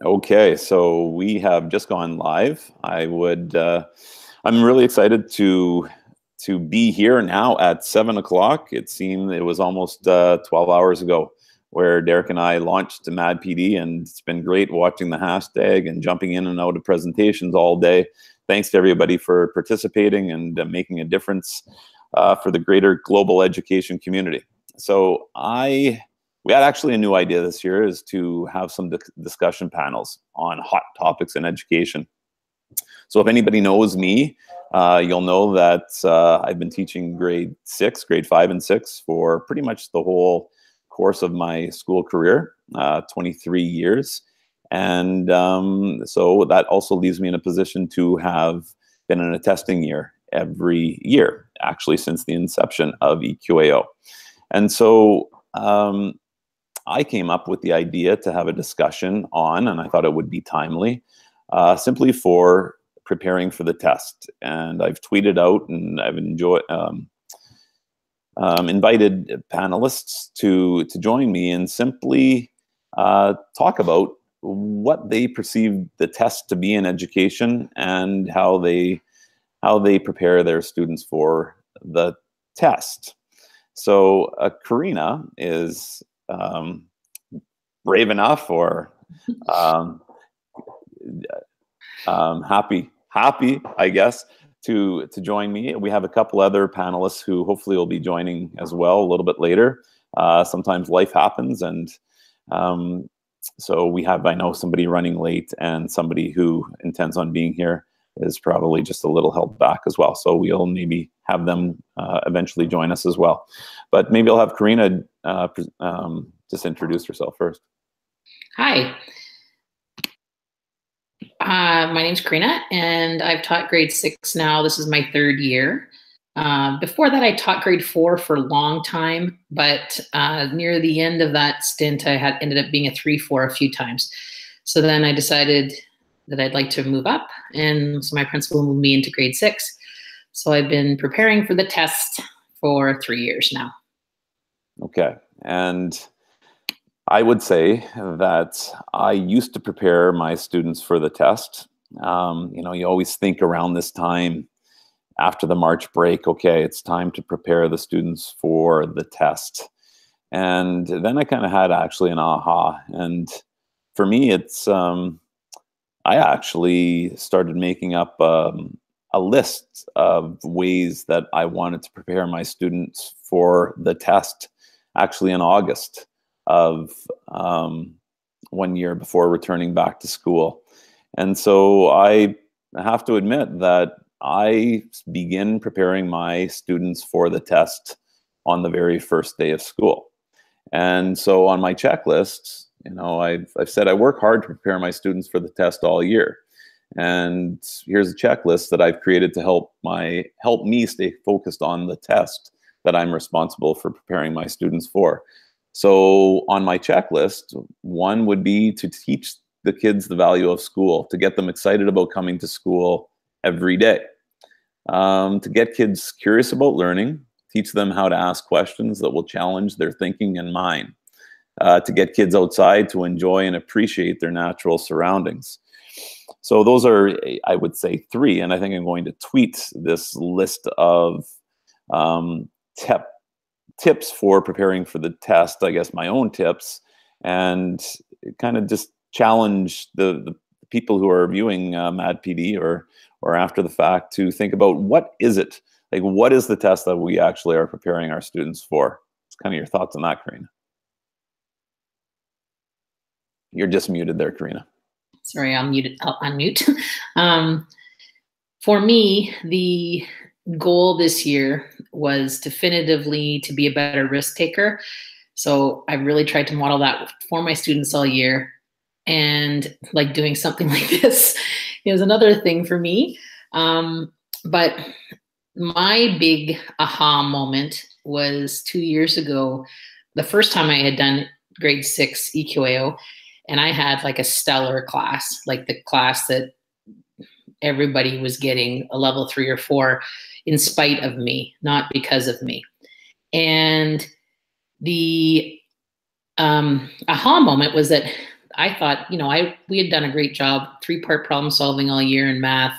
Okay, so we have just gone live. I'm really excited to be here now at 7 o'clock. It seemed it was almost 12 hours ago where Derek and I launched Mad PD, and it's been great watching the hashtag and jumping in and out of presentations all day. Thanks to everybody for participating and making a difference for the greater global education community. So we had actually a new idea this year, is to have some discussion panels on hot topics in education. So if anybody knows me, you'll know that I've been teaching grade 5 and 6 for pretty much the whole course of my school career, 23 years. And so that also leaves me in a position to have been in a testing year every year, actually since the inception of EQAO. And so I came up with the idea to have a discussion on, and I thought it would be timely, simply for preparing for the test. And I've tweeted out, and I've invited panelists to join me and simply talk about what they perceive the test to be in education and how they prepare their students for the test. So Karina is brave enough, or happy, I guess, to join me. We have a couple other panelists who hopefully will be joining as well a little bit later. Sometimes life happens, and so I know somebody running late, and somebody who intends on being here is probably just a little held back as well. So we'll maybe have them eventually join us as well. But maybe I'll have Karina just introduce herself first. Hi. My name's Karina, and I've taught grade 6 now. This is my 3rd year. Before that, I taught grade 4 for a long time, but near the end of that stint, I had ended up being a 3-4 a few times. So then I decided that I'd like to move up, and so my principal moved me into grade 6. So I've been preparing for the test for 3 years now. Okay, and I would say that I used to prepare my students for the test. You always think around this time after the March break, okay, it's time to prepare the students for the test. And then I kind of had actually an aha. And for me, it's, I actually started making up a list of ways that I wanted to prepare my students for the test, actually in August of 1 year before returning back to school. And so I have to admit that I begin preparing my students for the test on the very first day of school. And so on my checklist, I've said I work hard to prepare my students for the test all year. And here's a checklist that I've created to help me stay focused on the test that I'm responsible for preparing my students for. So on my checklist, one would be to teach the kids the value of school, to get them excited about coming to school every day, to get kids curious about learning, teach them how to ask questions that will challenge their thinking and mind, to get kids outside to enjoy and appreciate their natural surroundings. So those are, I would say, 3, and I think I'm going to tweet this list of tips for preparing for the test, I guess my own tips, and kind of just challenge the people who are viewing Mad PD or after the fact to think about what is it, like what is the test that we actually are preparing our students for? It's kind of your thoughts on that, Karina. You're just muted there, Karina. Sorry, I'll unmute. For me, the goal this year was definitively to be a better risk taker. So I really tried to model that for my students all year. And like doing something like this is another thing for me. But my big aha moment was 2 years ago, the first time I had done grade 6 EQAO, and I had like a stellar class, like the class that everybody was getting a level 3 or 4 in spite of me, not because of me. And the aha moment was that I thought, we had done a great job, 3-part problem solving all year in math.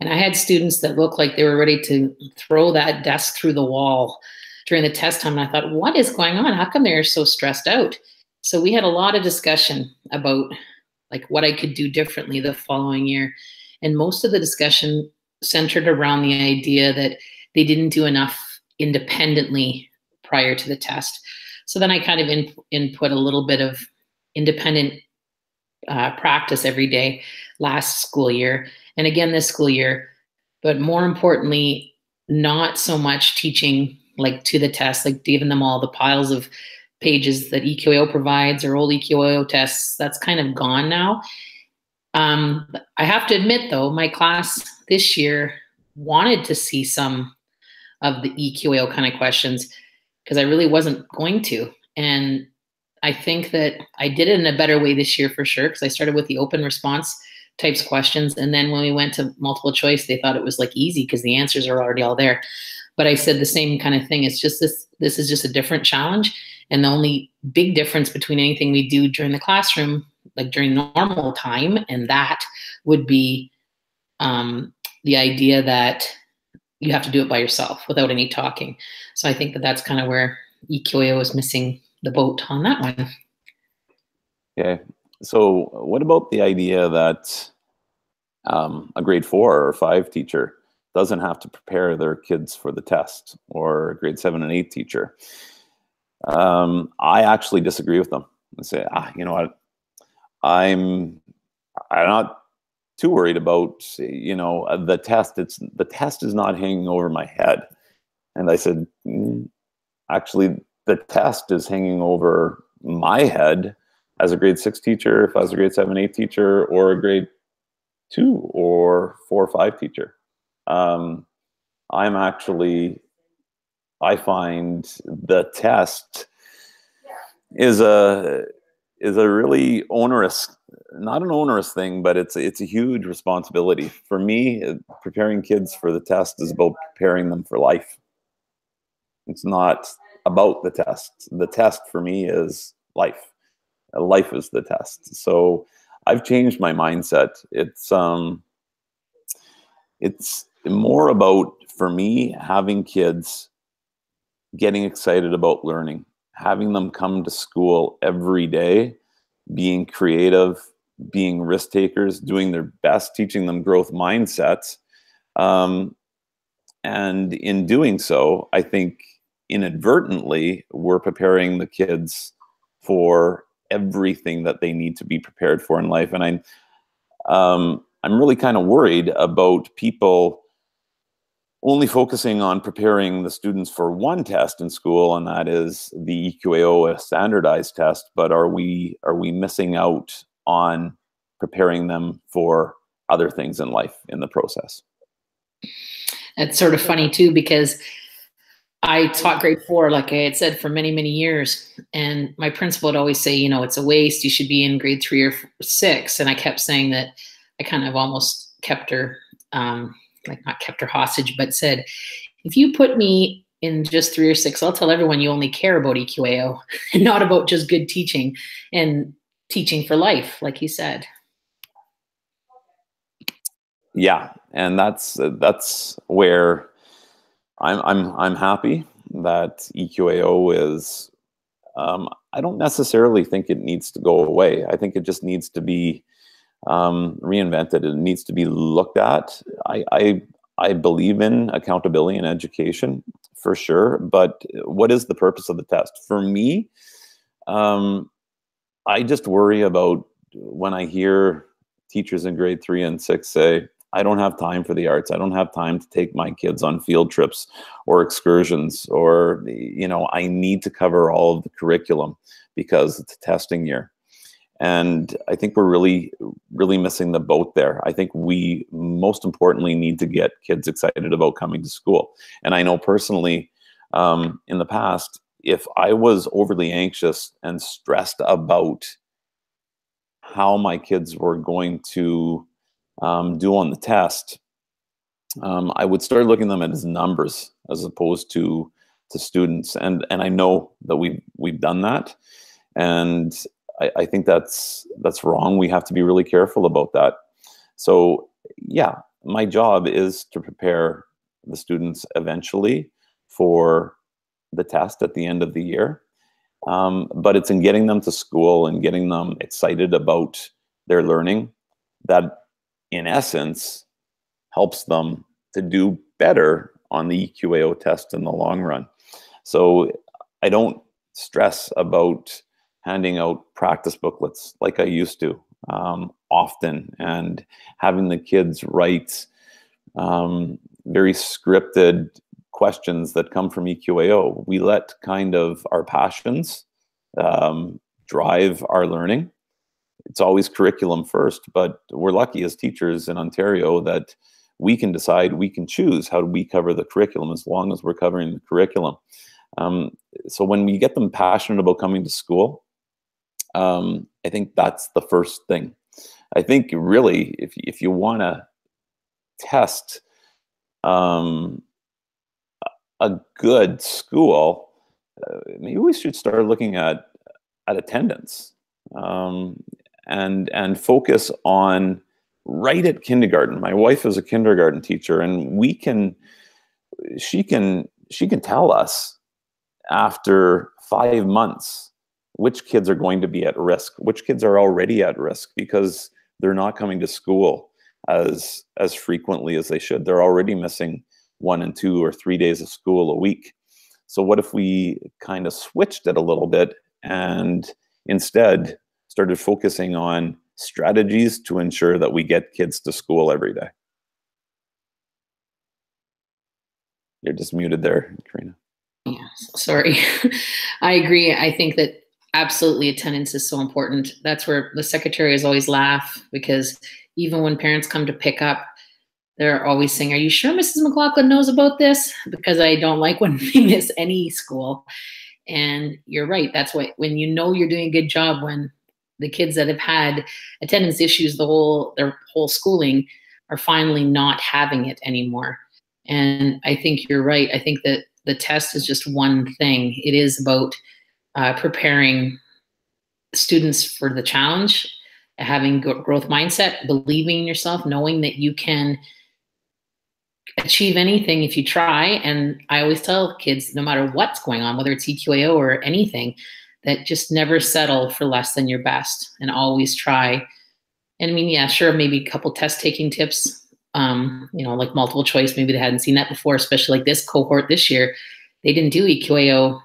And I had students that looked like they were ready to throw that desk through the wall during the test time. And I thought, what is going on? How come they're so stressed out? So we had a lot of discussion about like what I could do differently the following year. And most of the discussion centered around the idea that they didn't do enough independently prior to the test. So then I kind of input a little bit of independent practice every day last school year and again this school year. But more importantly, not so much teaching like to the test, like giving them all the piles of pages that EQAO provides or old EQAO tests. That's kind of gone now. I have to admit, though, my class this year wanted to see some of the EQAO kind of questions because I really wasn't going to. And I think that I did it in a better way this year for sure, because I started with the open response types questions. And then when we went to multiple choice, they thought it was like easy because the answers are already all there. But I said the same kind of thing. It's just this is just a different challenge. And the only big difference between anything we do during the classroom, like during normal time, and that would be the idea that you have to do it by yourself without any talking. So I think that that's kind of where EQAO is missing the boat on that one. Okay. So what about the idea that a grade 4 or 5 teacher doesn't have to prepare their kids for the test, or a grade 7 and 8 teacher? I actually disagree with them and say, you know what, I'm not too worried about, the test. The test is not hanging over my head. And I said, actually, the test is hanging over my head as a grade 6 teacher, if I was a grade 7, 8 teacher, or a grade 2 or 4 or 5 teacher. I find the test is a really onerous, not an onerous thing, but it's a huge responsibility. For me, preparing kids for the test is about preparing them for life. It's not about the test. The test for me is life. Life is the test. So I've changed my mindset. It's more about, for me, having kids getting excited about learning, having them come to school every day, being creative, being risk takers, doing their best, teaching them growth mindsets. And in doing so, I think inadvertently, we're preparing the kids for everything that they need to be prepared for in life. And I'm really kind of worried about people only focusing on preparing the students for one test in school, and that is the EQAO, a standardized test. But are we missing out on preparing them for other things in life in the process? It's sort of funny too, because I taught grade 4, like I had said, for many, many years. And my principal would always say, it's a waste. You should be in grade 3 or 6. And I kept saying that. I kind of almost kept her, not kept her hostage, but said, if you put me in just 3 or 6, I'll tell everyone you only care about EQAO and not about just good teaching and teaching for life, like you said. Yeah, and that's where I'm happy that EQAO is. I don't necessarily think it needs to go away. I think it just needs to be reinvented. It needs to be looked at. I believe in accountability in education for sure, but what is the purpose of the test? For me, I just worry about when I hear teachers in grade 3 and 6 say, I don't have time for the arts. I don't have time to take my kids on field trips or excursions, or, I need to cover all of the curriculum because it's a testing year. And I think we're really, really missing the boat there. I think we most importantly need to get kids excited about coming to school. And I know personally, in the past, if I was overly anxious and stressed about how my kids were going to do on the test, I would start looking at them as numbers as opposed to students. And I know that we've done that. And I think that's wrong. We have to be really careful about that. So yeah, my job is to prepare the students eventually for the test at the end of the year. But it's in getting them to school and getting them excited about their learning that, in essence, helps them to do better on the EQAO test in the long run. So I don't stress about handing out practice booklets like I used to often, and having the kids write very scripted questions that come from EQAO. We let kind of our passions drive our learning. It's always curriculum first, but we're lucky as teachers in Ontario that we can decide, we can choose how we cover the curriculum as long as we're covering the curriculum. So when we get them passionate about coming to school, I think that's the first thing. I think really, if you want to test a good school, maybe we should start looking at attendance, and focus on right at kindergarten. My wife is a kindergarten teacher, and she can tell us after 5 months which kids are going to be at risk, which kids are already at risk because they're not coming to school as frequently as they should. They're already missing 1 and 2 or 3 days of school a week. So what if we kind of switched it a little bit and instead started focusing on strategies to ensure that we get kids to school every day? You're just muted there, Karina. Yeah, sorry. I agree. I think that absolutely attendance is so important. That's where the secretaries always laugh, because even when parents come to pick up, they're always saying, "Are you sure Mrs. McLaughlin knows about this?" Because I don't like when we miss any school. And you're right. That's why when you know you're doing a good job, when the kids that have had attendance issues their whole schooling are finally not having it anymore. And I think you're right. I think that the test is just one thing. It is about preparing students for the challenge, having growth mindset, believing in yourself, knowing that you can achieve anything if you try. And I always tell kids, no matter what's going on, whether it's EQAO or anything, that just never settle for less than your best and always try. And I mean, yeah, sure, maybe a couple test taking tips, like multiple choice. Maybe they hadn't seen that before, especially like this cohort this year. They didn't do EQAO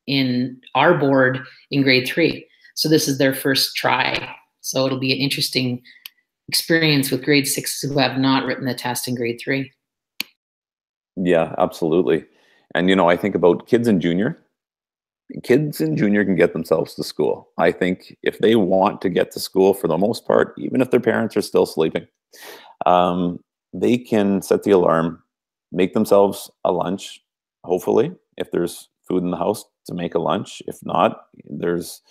in our board in grade 3. So this is their first try. So it'll be an interesting experience with grade 6 who have not written the test in grade 3. Yeah, absolutely. And, I think about kids in junior. Kids in junior can get themselves to school. I think if they want to get to school, for the most part, even if their parents are still sleeping, they can set the alarm, make themselves a lunch, hopefully, if there's food in the house to make a lunch. If not, there's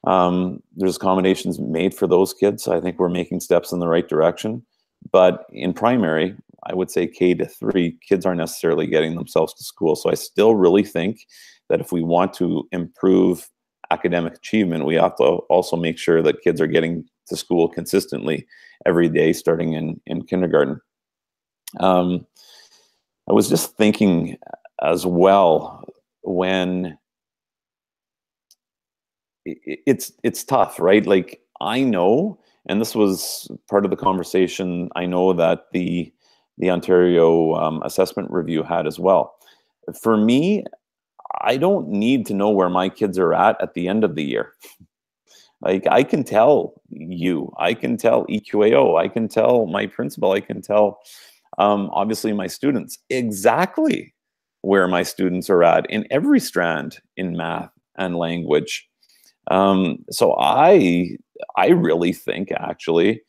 accommodations made for those kids. I think we're making steps in the right direction. But in primary, I would say K to 3, kids aren't necessarily getting themselves to school. So I still really think that if we want to improve academic achievement, we have to also make sure that kids are getting to school consistently every day, starting in kindergarten. I was just thinking as well, when it's tough, right? Like, I know, and this was part of the conversation I know that the Ontario Assessment Review had as well. For me, I don't need to know where my kids are at the end of the year. Like, I can tell you, I can tell EQAO, I can tell my principal, I can tell obviously my students exactly where my students are at in every strand in math and language. So I really think actually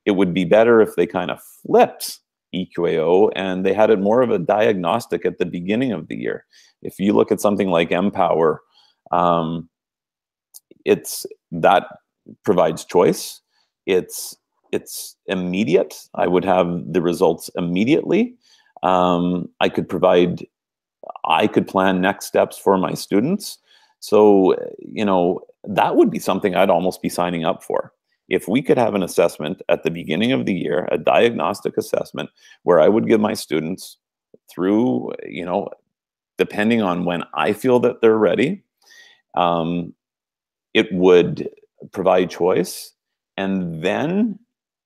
it would be better if they kind of flipped EQAO and they had it more of a diagnostic at the beginning of the year. If you look at something like Empower, that provides choice. It's immediate. I would have the results immediately. I could plan next steps for my students So, that would be something I'd almost be signing up for. If we could have an assessment at the beginning of the year, a diagnostic assessment, where I would give my students through, depending on when I feel that they're ready, it would provide choice. And then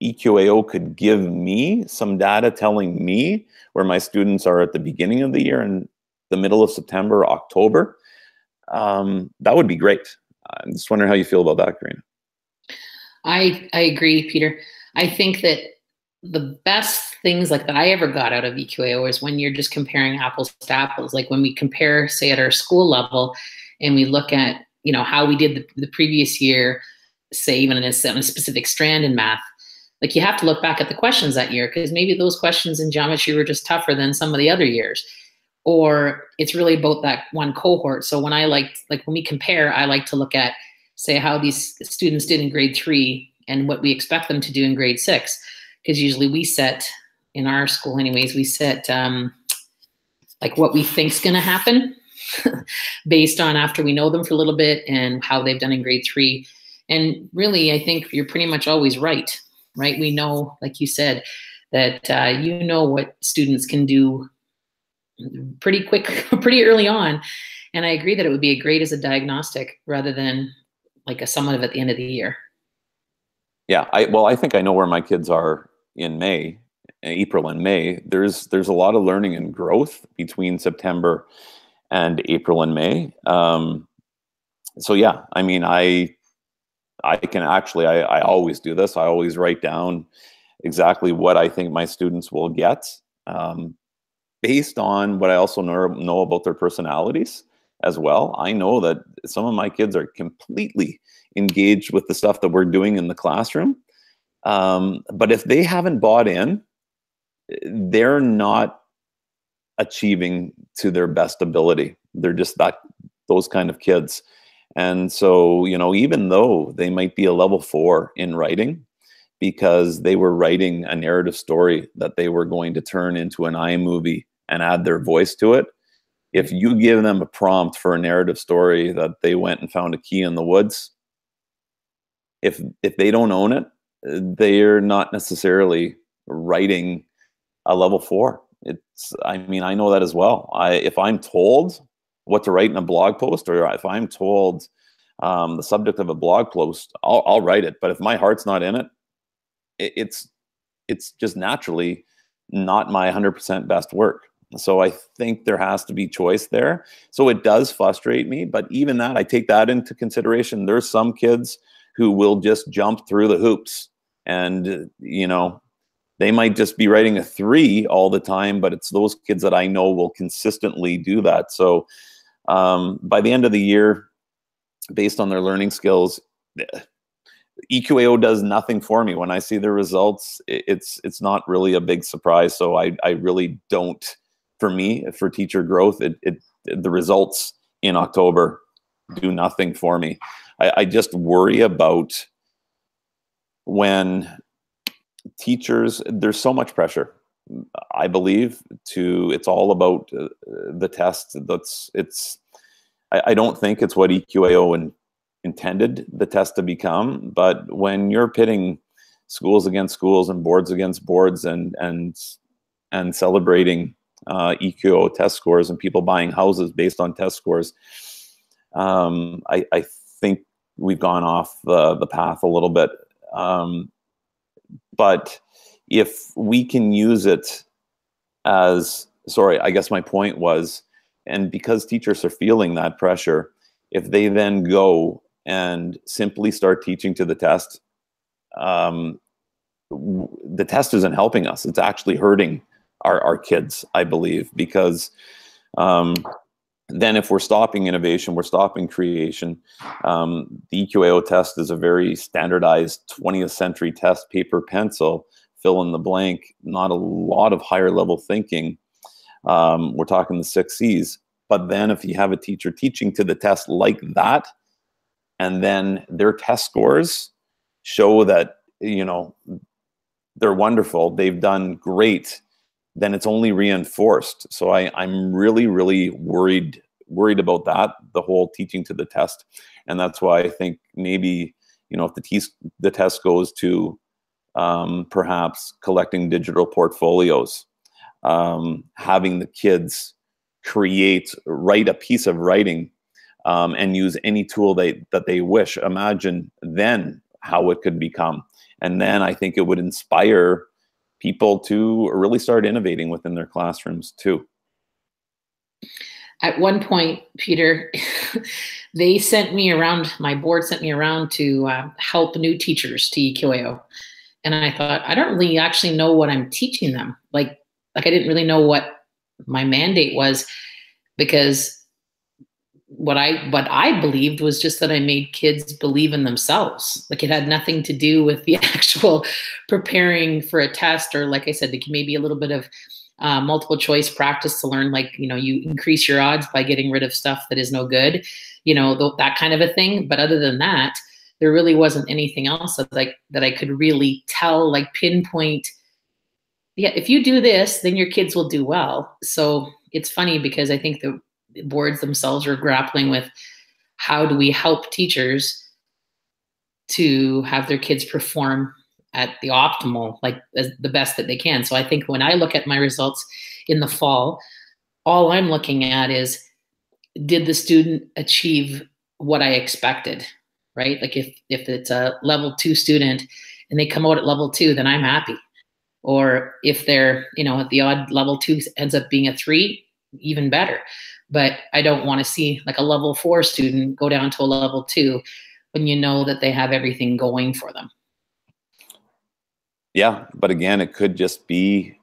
EQAO could give me some data telling me where my students are at the beginning of the year and the middle of September, October. That would be great. I'm just wondering how you feel about that, Karina. I agree, Peter. I think that the best things like that I ever got out of EQAO is when you're just comparing apples to apples. Like when we compare, say, at our school level, and we look at how we did the previous year, say even in a specific strand in math. Like you have to look back at the questions that year, because maybe those questions in geometry were just tougher than some of the other years, or it's really about that one cohort. So when when we compare, I like to look at, say, how these students did in grade 3 and what we expect them to do in grade 6. Because usually we set, in our school anyways, we set like what we think is going to happen based on after we know them for a little bit and how they've done in grade 3. And really, I think you're pretty much always right? We know, like you said, that what students can do pretty quick, pretty early on. And I agree that it would be great as a diagnostic rather than like a summative at the end of the year. Yeah, I think I know where my kids are in April and May. There's a lot of learning and growth between September and April and May. So yeah, I mean, I can actually, I always do this. I always write down exactly what I think my students will get, based on what I also know about their personalities as well. I know that some of my kids are completely engaged with the stuff that we're doing in the classroom. But if they haven't bought in, they're not achieving to their best ability. They're just those kind of kids. And so, even though they might be a level 4 in writing, because they were writing a narrative story that they were going to turn into an iMovie and add their voice to it, if you give them a prompt for a narrative story that they went and found a key in the woods, if they don't own it, they're not necessarily writing a level 4. I know that as well. If I'm told what to write in a blog post, or if I'm told the subject of a blog post, I'll write it. But if my heart's not in it, it's just naturally not my 100% best work. So I think there has to be choice there. So it does frustrate me, but even that, I take that into consideration. There's some kids who will just jump through the hoops, and they might just be writing a 3 all the time, but it's those kids that I know will consistently do that. So by the end of the year, based on their learning skills, EQAO does nothing for me. When I see the results, it's not really a big surprise. So I really don't, for me, for teacher growth, the results in October do nothing for me. I just worry about when teachers, there's so much pressure, I believe, it's all about the test. I don't think it's what EQAO intended the test to become, but when you're pitting schools against schools and boards against boards and celebrating EQAO test scores and people buying houses based on test scores, I think we've gone off the path a little bit. But if we can use it I guess my point was, and because teachers are feeling that pressure, if they then go and simply start teaching to the test, the test isn't helping us. It's actually hurting our kids, I believe, because then if we're stopping innovation, we're stopping creation. The EQAO test is a very standardized 20th century test, paper, pencil, fill in the blank, not a lot of higher level thinking. We're talking the 6 C's. But then if you have a teacher teaching to the test like that, and then their test scores show that, they're wonderful, they've done great, then it's only reinforced. So I'm really, really worried worried about that, the whole teaching to the test. And that's why I think maybe, you know, if the test goes to perhaps collecting digital portfolios, having the kids write a piece of writing, and use any tool that they wish. Imagine then how it could become. And then I think it would inspire people to really start innovating within their classrooms too. At one point, Peter, they sent me around, my board sent me around to help new teachers to EQAO. And I thought, I don't really actually know what I'm teaching them. Like I didn't really know what my mandate was, because what I believed was just that I made kids believe in themselves. Like it had nothing to do with the actual preparing for a test, or like I said, maybe a little bit of multiple choice practice to learn, like, you know, you increase your odds by getting rid of stuff that is no good, you know, that kind of a thing. But other than that, there really wasn't anything else that I could really tell, like pinpoint, yeah, if you do this, then your kids will do well. So it's funny because I think the boards themselves are grappling with how do we help teachers to have their kids perform at the optimal, like the best that they can. So I think when I look at my results in the fall, all I'm looking at is, did the student achieve what I expected, right? Like if it's a level 2 student and they come out at level 2, then I'm happy. Or if they're, you know, at the odd level 2 ends up being a 3, even better. But I don't want to see like a level 4 student go down to a level 2 when you know that they have everything going for them. Yeah, but again, it could just be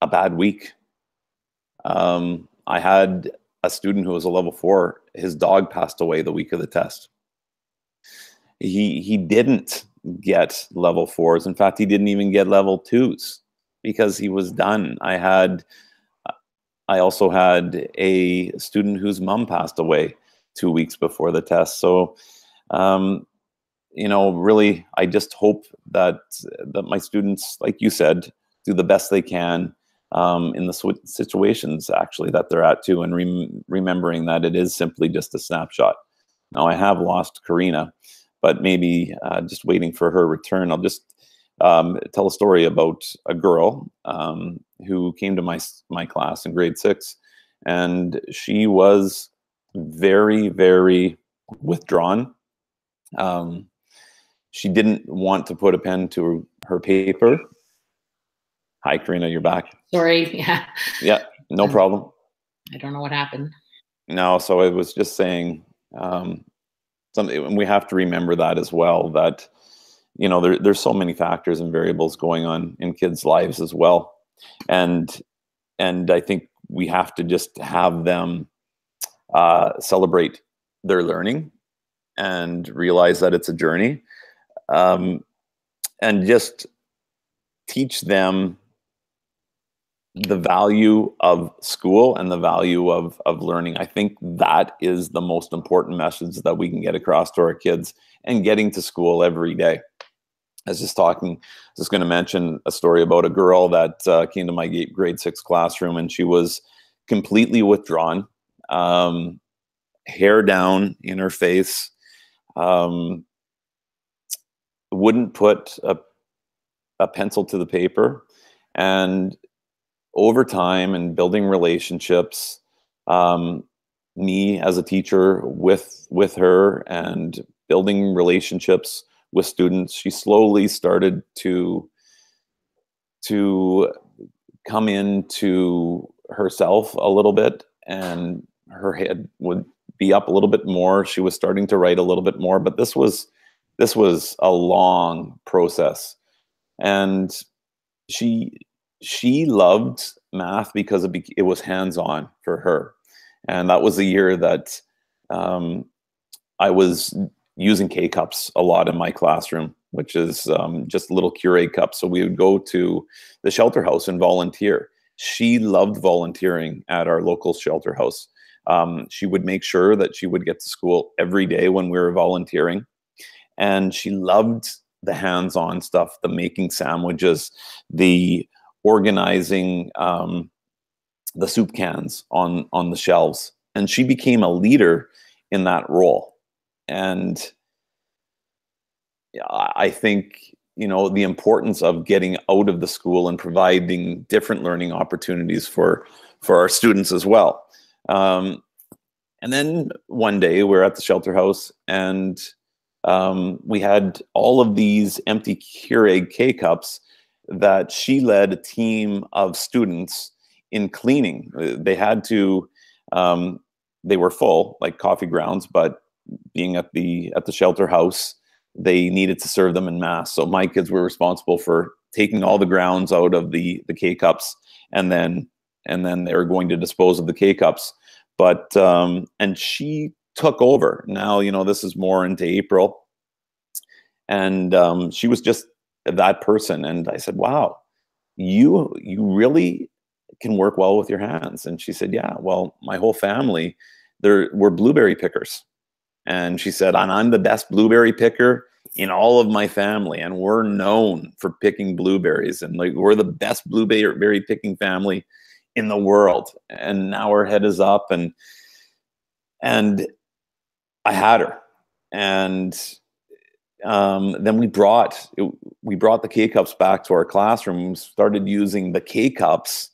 a bad week. I had a student who was a level 4. His dog passed away the week of the test. He didn't get level 4s. In fact, he didn't even get level 2s because he was done. I also had a student whose mom passed away 2 weeks before the test. So, you know, really, I just hope that my students, like you said, do the best they can in the situations actually that they're at too, and remembering that it is simply just a snapshot. Now, I have lost Karina, but maybe just waiting for her return. I'll just tell a story about a girl who came to my class in grade 6, and she was very, very withdrawn. She didn't want to put a pen to her paper. Hi, Karina, you're back. Sorry. Yeah. Yeah, no problem. I don't know what happened. No, so I was just saying something, and we have to remember that as well, that, you know, there's so many factors and variables going on in kids' lives as well. And I think we have to just have them celebrate their learning and realize that it's a journey, and just teach them the value of school and the value of learning. I think that is the most important message that we can get across to our kids, and getting to school every day. I was just going to mention a story about a girl that came to my grade 6 classroom, and she was completely withdrawn, hair down in her face, wouldn't put a pencil to the paper. And over time and building relationships, me as a teacher with her and building relationships with students, she slowly started to come into herself a little bit, and her head would be up a little bit more. She was starting to write a little bit more, but this was a long process. And she loved math because it was hands-on for her. And that was the year that I was using K-cups a lot in my classroom, which is just little Keurig cups. So we would go to the shelter house and volunteer. She loved volunteering at our local shelter house. She would make sure that she would get to school every day when we were volunteering. And she loved the hands-on stuff, the making sandwiches, the organizing the soup cans on the shelves. And she became a leader in that role. And I think, you know, the importance of getting out of the school and providing different learning opportunities for our students as well. And then one day we're at the shelter house, and we had all of these empty Keurig K-cups that she led a team of students in cleaning. They had to, they were full, like coffee grounds, but being at the shelter house, they needed to serve them in mass. So my kids were responsible for taking all the grounds out of the K-cups, and then they were going to dispose of the K-cups. But and she took over. Now, you know, this is more into April, and she was just that person. And I said, wow, you really can work well with your hands. And she said, yeah, well, my whole family, we're blueberry pickers. And she said, and I'm the best blueberry picker in all of my family, and we're known for picking blueberries, and like we're the best blueberry picking family in the world. And now her head is up, and I had her. And then we brought the K-cups back to our classroom and started using the K-cups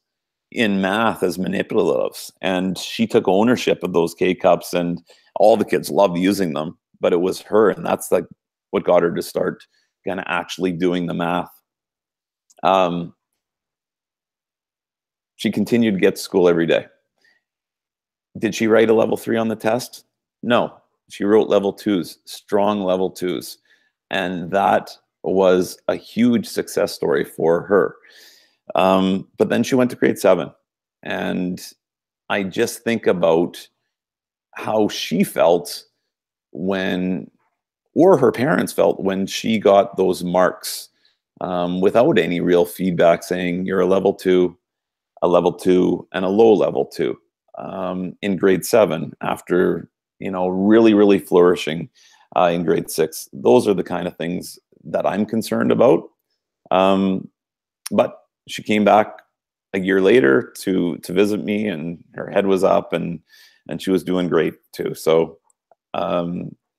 in math as manipulatives. And she took ownership of those K-cups, and all the kids loved using them, but it was her. And that's like what got her to start kind of actually doing the math. She continued to get to school every day. Did she write a level 3 on the test? No, she wrote level 2s, strong level 2s. And that was a huge success story for her. But then she went to grade 7. And I just think about how she felt when, or her parents felt when she got those marks without any real feedback saying you're a level 2, a level 2, and a low level 2 in grade 7 after, you know, really, really flourishing in grade 6. Those are the kind of things that I'm concerned about. But she came back a year later to visit me, and her head was up, and she was doing great too. So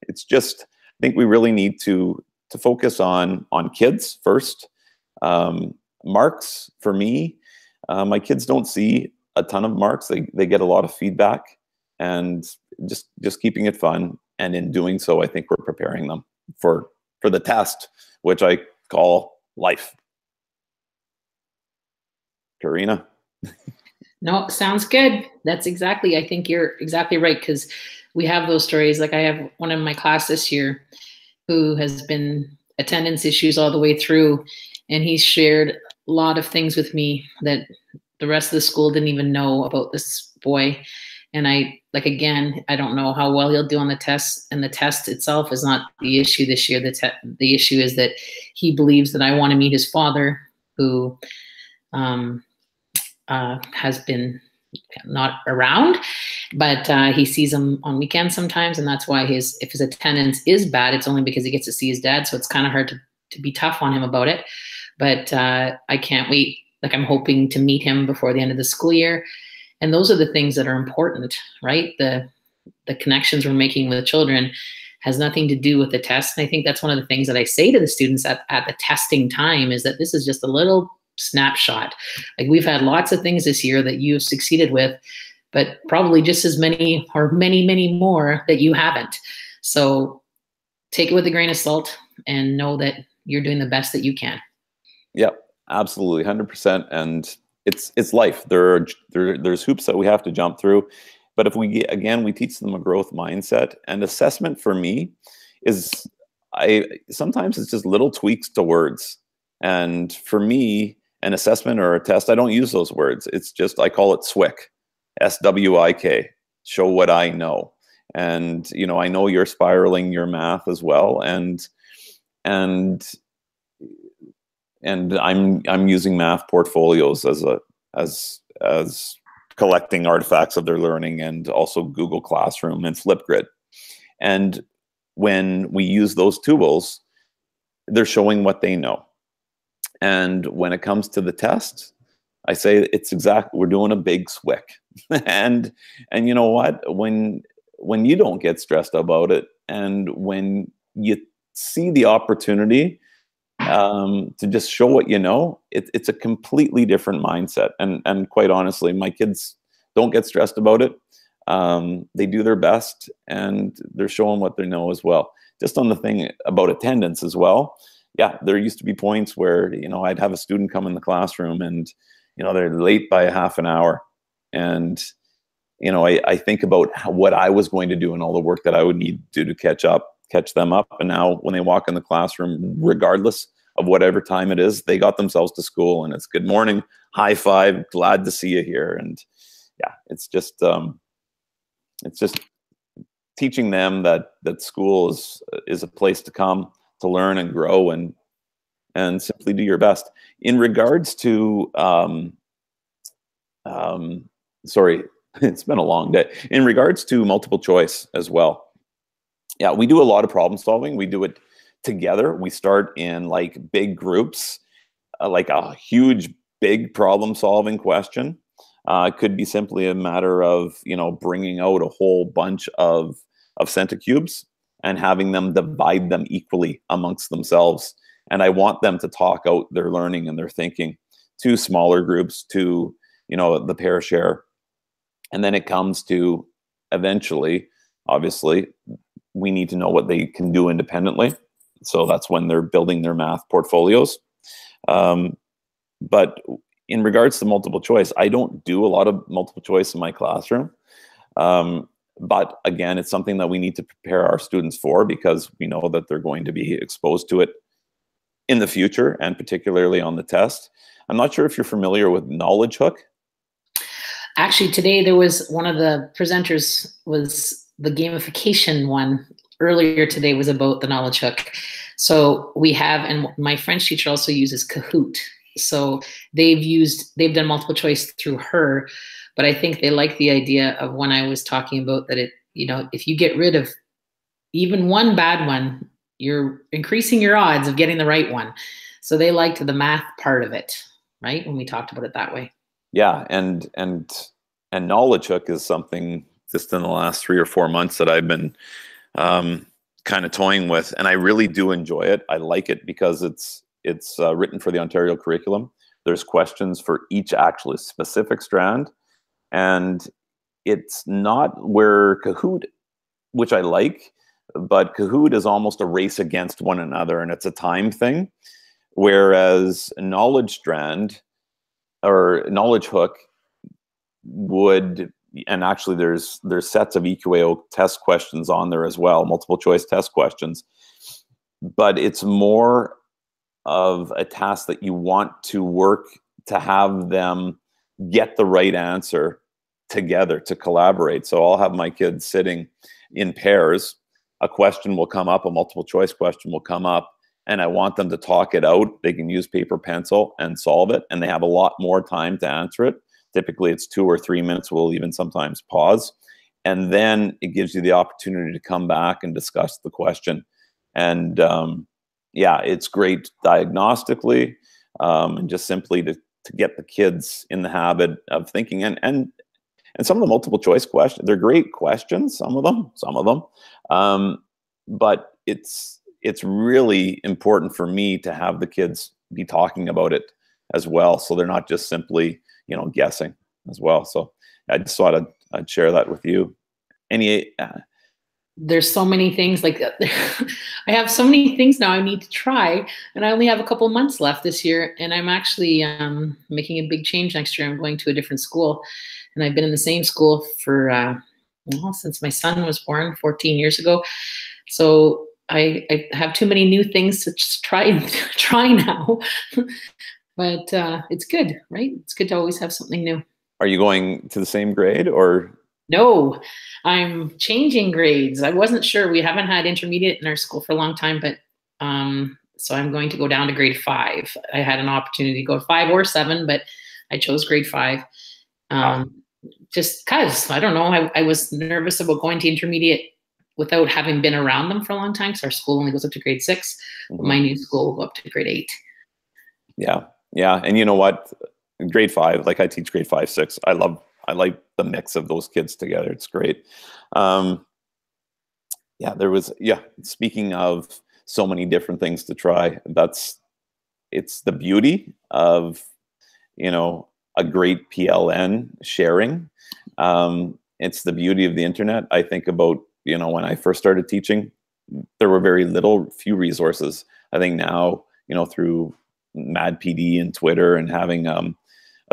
it's just, I think we really need to focus on kids first. Marks for me, my kids don't see a ton of marks. They get a lot of feedback, and just keeping it fun. And in doing so, I think we're preparing them for the test, which I call life. Karina? No, sounds good. That's exactly, I think you're exactly right, because we have those stories. Like I have one in my class this year who has been attendance issues all the way through, and he's shared a lot of things with me that the rest of the school didn't even know about this boy. And again, I don't know how well he'll do on the test, and the test itself is not the issue this year. The issue is that he believes that I want to meet his father, who has been not around, but he sees him on weekends sometimes. And that's why if his attendance is bad, it's only because he gets to see his dad. So it's kind of hard to be tough on him about it. But I can't wait. Like I'm hoping to meet him before the end of the school year. And those are the things that are important, right? The connections we're making with children has nothing to do with the test. And I think that's one of the things that I say to the students at the testing time is that this is just a little snapshot. Like we've had lots of things this year that you've succeeded with, but probably just as many or many, many more that you haven't. So take it with a grain of salt and know that you're doing the best that you can. Yep, absolutely, 100%. And it's life. There's hoops that we have to jump through. But if we teach them a growth mindset. And assessment for me is, sometimes it's just little tweaks to words. And for me, an assessment or a test, I don't use those words. It's just, I call it SWIK, SWIK, show what I know. And, you know, I know you're spiraling your math as well. And I'm using math portfolios as collecting artifacts of their learning, and also Google Classroom and Flipgrid. And when we use those tools, they're showing what they know. And when it comes to the test, I say we're doing a big SWIC. and you know what, when you don't get stressed about it, and when you see the opportunity to just show what you know, it's a completely different mindset. And quite honestly, my kids don't get stressed about it. They do their best, and they're showing what they know as well. Just on the thing about attendance as well. Yeah, there used to be points where, I'd have a student come in the classroom and, they're late by a half an hour. And, I think about what I was going to do and all the work that I would need to do to catch them up. And now when they walk in the classroom, regardless of whatever time it is, they got themselves to school, and it's good morning, high five, glad to see you here. And yeah, it's just teaching them that school is a place to come to learn and grow, and simply do your best. In regards to sorry, it's been a long day. In regards to multiple choice as well, yeah, we do a lot of problem solving. We do it together. We start in like big groups, like a huge big problem solving question. It could be simply a matter of, bringing out a whole bunch of centicubes and having them divide them equally amongst themselves. And I want them to talk out their learning and their thinking to smaller groups, to, the pair share. And then it comes to eventually, obviously, we need to know what they can do independently. So that's when they're building their math portfolios. But in regards to multiple choice, I don't do a lot of multiple choice in my classroom. But again, it's something that we need to prepare our students for, because we know that they're going to be exposed to it in the future, and particularly on the test. I'm not sure if you're familiar with Knowledge Hook. Actually, today there was one of the presenters was the gamification one. Earlier today was about the Knowledge Hook. So we have, and my French teacher also uses Kahoot. So they've done multiple choice through her, but I think they like the idea of when I was talking about that if you get rid of even one bad one, you're increasing your odds of getting the right one. So they liked the math part of it, right? When we talked about it that way. Yeah, and Knowledge Hook is something just in the last 3 or 4 months that I've been kind of toying with, and I really do enjoy it. I like it because it's written for the Ontario curriculum. There's questions for each actually specific strand, and it's not where Kahoot, which I like, but Kahoot is almost a race against one another, and it's a time thing. Whereas Knowledge Strand or Knowledge Hook would, and actually there's sets of EQAO test questions on there as well, multiple choice test questions, but it's more of a task that you want to work to have them get the right answer together, to collaborate. So I'll have my kids sitting in pairs. A question will come up, a multiple choice question will come up, and I want them to talk it out. They can use paper, pencil, and solve it, and they have a lot more time to answer it. Typically, it's 2 or 3 minutes. We'll even sometimes pause. And then it gives you the opportunity to come back and discuss the question. And yeah, it's great diagnostically, and just simply to get the kids in the habit of thinking. And some of the multiple choice questions, they're great questions, some of them. But it's really important for me to have the kids be talking about it as well, so they're not just simply, guessing as well. So I just thought I'd share that with you. There's so many things like I have so many things now I need to try, and I only have a couple months left this year, and I'm actually making a big change next year. I'm going to a different school, and I've been in the same school for since my son was born 14 years ago. So I have too many new things to try now. But it's good, right? It's good to always have something new. Are you going to the same grade or? No, I'm changing grades. I wasn't sure. We haven't had intermediate in our school for a long time, but so I'm going to go down to grade 5. I had an opportunity to go 5 or 7, but I chose grade 5. Just because, I don't know, I was nervous about going to intermediate without having been around them for a long time. So our school only goes up to grade 6. But my new school will go up to grade 8. Yeah. Yeah. And you know what? grade 5, like I teach grade 5, 6. I like the mix of those kids together. It's great. Yeah, speaking of so many different things to try, it's the beauty of, a great PLN sharing. It's the beauty of the internet. I think about, when I first started teaching, there were few resources. I think now, through MadPD and Twitter and having a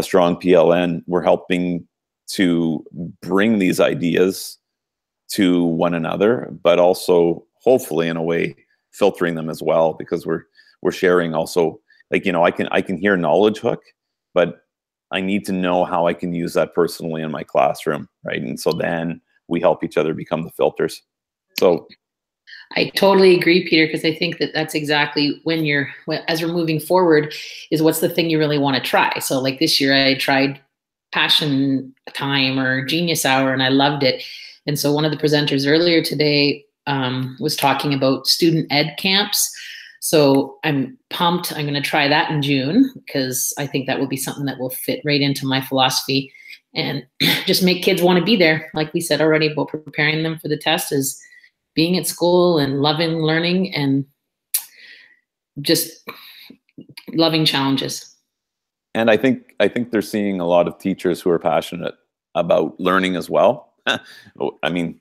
strong PLN, we're helping to bring these ideas to one another, but also hopefully in a way filtering them as well, because we're sharing also, like, I can hear knowledge hook, but I need to know how I can use that personally in my classroom, right? And so then we help each other become the filters. So I totally agree, Peter, because I think that that's exactly as we're moving forward, is what's the thing you really want to try. So like this year I tried Passion Time or Genius Hour, and I loved it. And so one of the presenters earlier today was talking about student ed camps. So I'm pumped. I'm going to try that in June, because I think that will be something that will fit right into my philosophy and just make kids want to be there. Like we said already about preparing them for the test, is being at school and loving learning and just loving challenges. And I think they're seeing a lot of teachers who are passionate about learning as well. I mean,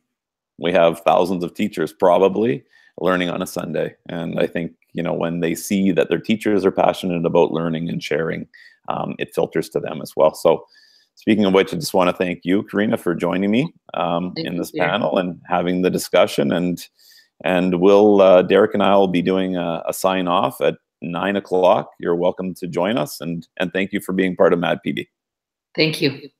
we have thousands of teachers probably learning on a Sunday. And I think, when they see that their teachers are passionate about learning and sharing, it filters to them as well. So speaking of which, I just want to thank you, Karina, for joining me in this panel and having the discussion. And we'll, Derek and I will be doing a sign off at 9 o'clock. You're welcome to join us. And thank you for being part of MadPD. Thank you.